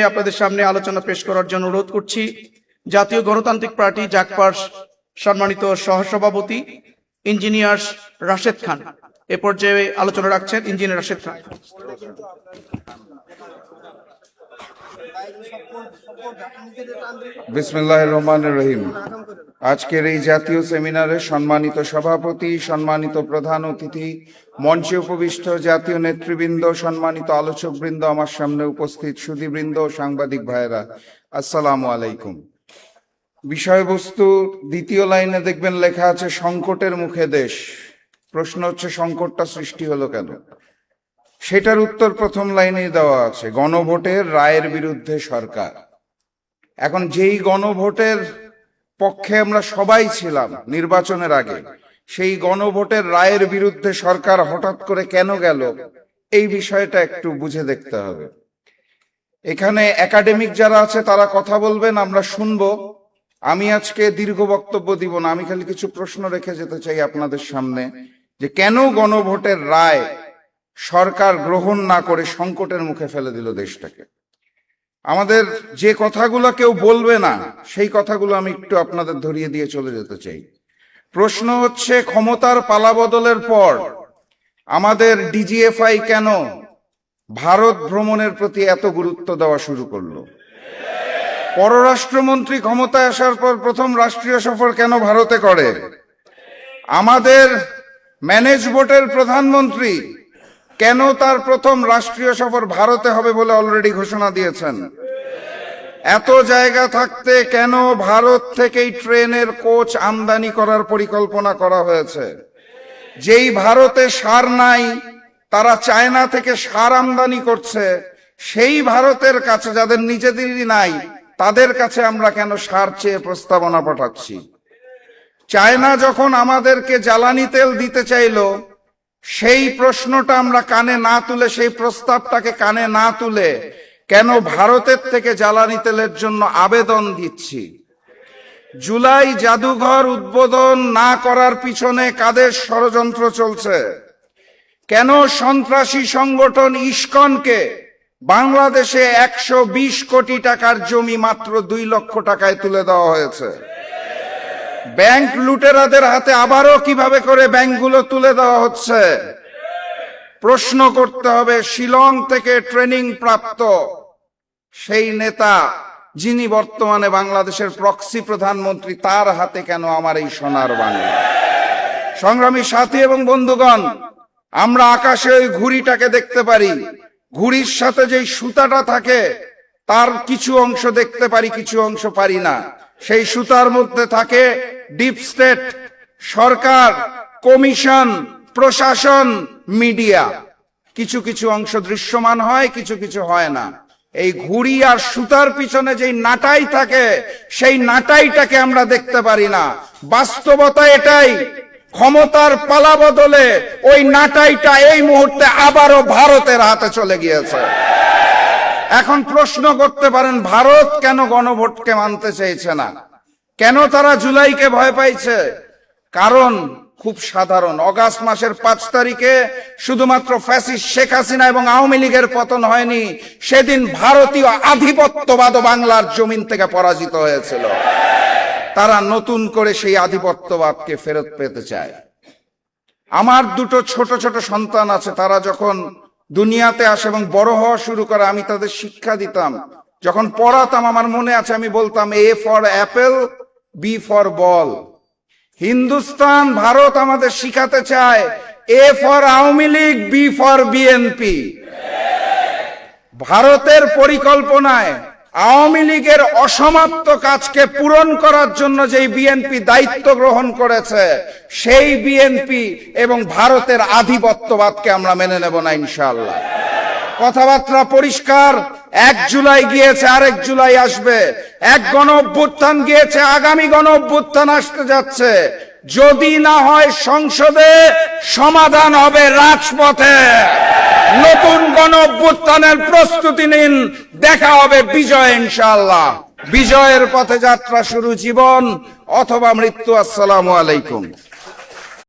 আপনাদের সামনে আলোচনা পেশ করার জন্য অনুরোধ করছি জাতীয় গণতান্ত্রিক পার্টি জাকপার সম্মানিত সহসভাপতি ইঞ্জিনিয়ার রাশেদ খান। এ পর্যায়ে আলোচনা রাখছেন ইঞ্জিনিয়ার রাশেদ খান। বিসমিল্লাহির রহমানির রহিম। আজকের এই জাতীয় সেমিনারে সম্মানিত সভাপতি, সম্মানিত প্রধান অতিথি, মঞ্চে উপবিষ্ট জাতীয় নেতৃবৃন্দ, সম্মানিত আলোচকবৃন্দ, আমার সামনে উপস্থিত সুধীবৃন্দ ও সাংবাদিক ভাইয়েরা, আসসালামু আলাইকুম। বিষয়বস্তু দ্বিতীয় লাইনে দেখবেন লেখা আছে সংকটের মুখে দেশ। প্রশ্ন হচ্ছে সংকটটা সৃষ্টি হলো কেন? সেটার উত্তর প্রথম লাইনেই দেওয়া আছে, গণভোটের রায়ের বিরুদ্ধে সরকার। এখন যেই গণভোটের পক্ষে আমরা সবাই ছিলাম নির্বাচনের আগে, সেই গণভোটের রায়ের বিরুদ্ধে সরকার হঠাৎ করে কেন গেল, এই বিষয়টা একটু বুঝে দেখতে হবে। এখানে একাডেমিক যারা আছে তারা কথা বলবেন, আমরা শুনবো। আমি আজকে দীর্ঘ বক্তব্য দিব না, আমি খালি কিছু প্রশ্ন রেখে যেতে চাই আপনাদের সামনে, যে কেন গণভোটের রায় সরকার গ্রহণ না করে সংকটের মুখে ফেলে দিল দেশটাকে। আমাদের যে কথাগুলো কেউ বলবে না, সেই কথাগুলো আমি একটু আপনাদের ধরিয়ে দিয়ে চলে যেতে চাই। প্রশ্ন হচ্ছে, ক্ষমতার পালাবদলের পর আমাদের ডিজিএফআই কেন ভারত ভ্রমণের প্রতি এত গুরুত্ব দেওয়া শুরু করলো? পররাষ্ট্রমন্ত্রী ক্ষমতায় আসার পর প্রথম রাষ্ট্রীয় সফর কেন ভারতে করে? আমাদের ম্যানেজ বোর্ডের প্রধানমন্ত্রী কেন তার প্রথম রাষ্ট্রীয় সফর ভারতে হবে বলে অলরেডি ঘোষণা দিয়েছেন? এত জায়গা থাকতে কেন ভারত থেকেই ট্রেনের কোচ আমদানি করার পরিকল্পনা করা হয়েছে? যেই ভারতে সার নাই, তারা চায়না থেকে সার আমদানি করছে, সেই ভারতের কাছে যাদের নিজেদেরই নাই, তাদের কাছে আমরা কেন সার চেয়ে প্রস্তাবনা পাঠাচ্ছি? চায়না যখন আমাদেরকে জ্বালানি তেল দিতে চাইলো, সেই প্রশ্নটা আমরা কানে না তুলে, সেই প্রস্তাবটাকে কানে না তুলে কেন ভারতের থেকে জ্বালানি তেলের জন্য আবেদন দিচ্ছি? জুলাই জাদুঘর উদ্বোধন না করার পিছনে কাদের ষড়যন্ত্র চলছে? কেন সন্ত্রাসী সংগঠন ইসকনকে বাংলাদেশে 120 কোটি টাকার জমি মাত্র 2 লক্ষ টাকায় তুলে দেওয়া হয়েছে? ব্যাংক লুটেরাদের হাতে আবারও কিভাবে করে ব্যাংকগুলো তুলে দেওয়া হচ্ছে? প্রশ্ন করতে হবে, শিলং থেকে ট্রেনিং প্রাপ্ত সেই নেতা যিনি বর্তমানে বাংলাদেশের প্রক্সি প্রধানমন্ত্রী, তার হাতে কেন আমার এই সোনার বাংলা? সংগ্রামী সাথী এবং বন্ধুগণ, আমরা আকাশে ওই ঘুড়িটাকে দেখতে পারি, ঘুড়ির সাথে যেই সুতাটা থাকে তার কিছু অংশ দেখতে পারি, কিছু অংশ পারি না। সেই সুতার মধ্যে থাকে ডিপ স্টেট, সরকার, কমিশন, প্রশাসন, মিডিয়া। কিছু কিছু অংশ দৃশ্যমান হয়, কিছু কিছু হয় না। এই ঘুড়ি আর সুতার পিছনে যেই নাটাই থাকে, সেই নাটাইটাকে আমরা দেখতে পারি না। বাস্তবতা এটাই, ক্ষমতার পালা বদলে ওই নাটাইটা এই মুহূর্তে আবারও ভারতের হাতে চলে গিয়েছে। এখন প্রশ্ন করতে পারেন, ভারত কেন গণভোটকে মানতে চাইছে না? কেন তারা জুলাইকে ভয় পাইছে? কারণ খুব সাধারণ। অগাস্ট মাসের 5 তারিখে শুধুমাত্র ফ্যাসিস্ট শেখ হাসিনা এবং আওয়ামী লীগের পতন হয়নি, সেদিন ভারতীয় আধিপত্যবাদ বাংলার জমিন থেকে পরাজিত হয়েছিল। তারা নতুন করে সেই আধিপত্যবাদকে ফেরত পেতে চায়। আমার 2 ছোট ছোট সন্তান আছে, তারা যখন দুনিয়াতে আসে এবং বড় হওয়া শুরু করে, আমি তাদের শিক্ষা দিতাম। যখন পড়াতাম, আমার মনে আছে আমি বলতাম, A for apple, B for ball. Hindustan, Bharat আমাদের শিখাতে চায় A for Awami League, B for BNP. ভারতের পরিকল্পনায় আওয়ামী লীগের অসমাপ্ত কাজকে পূরণ করার জন্য যেই বিএনপি দায়িত্ব গ্রহণ করেছে, সেই বিএনপি এবং ভারতের আধিপত্যবাদকে আমরা মেনে নেব না ইনশাআল্লাহ। কথাবার্তা পরিষ্কার। 1 জুলাই গিয়েছে, আরেক জুলাই আসবে। এক গণ অভ্যুত্থান গিয়েছে, আগামী গণ অভ্যুত্থান আসতে যাচ্ছে। যদি না হয় সংসদে, সমাধান হবে রাজপথে। নতুন গণ অভ্যুত্থানের প্রস্তুতি নিন, দেখা হবে বিজয় ইনশাআল্লাহ। বিজয়ের পথে যাত্রা শুরু, জীবন অথবা মৃত্যু। আসসালামু আলাইকুম।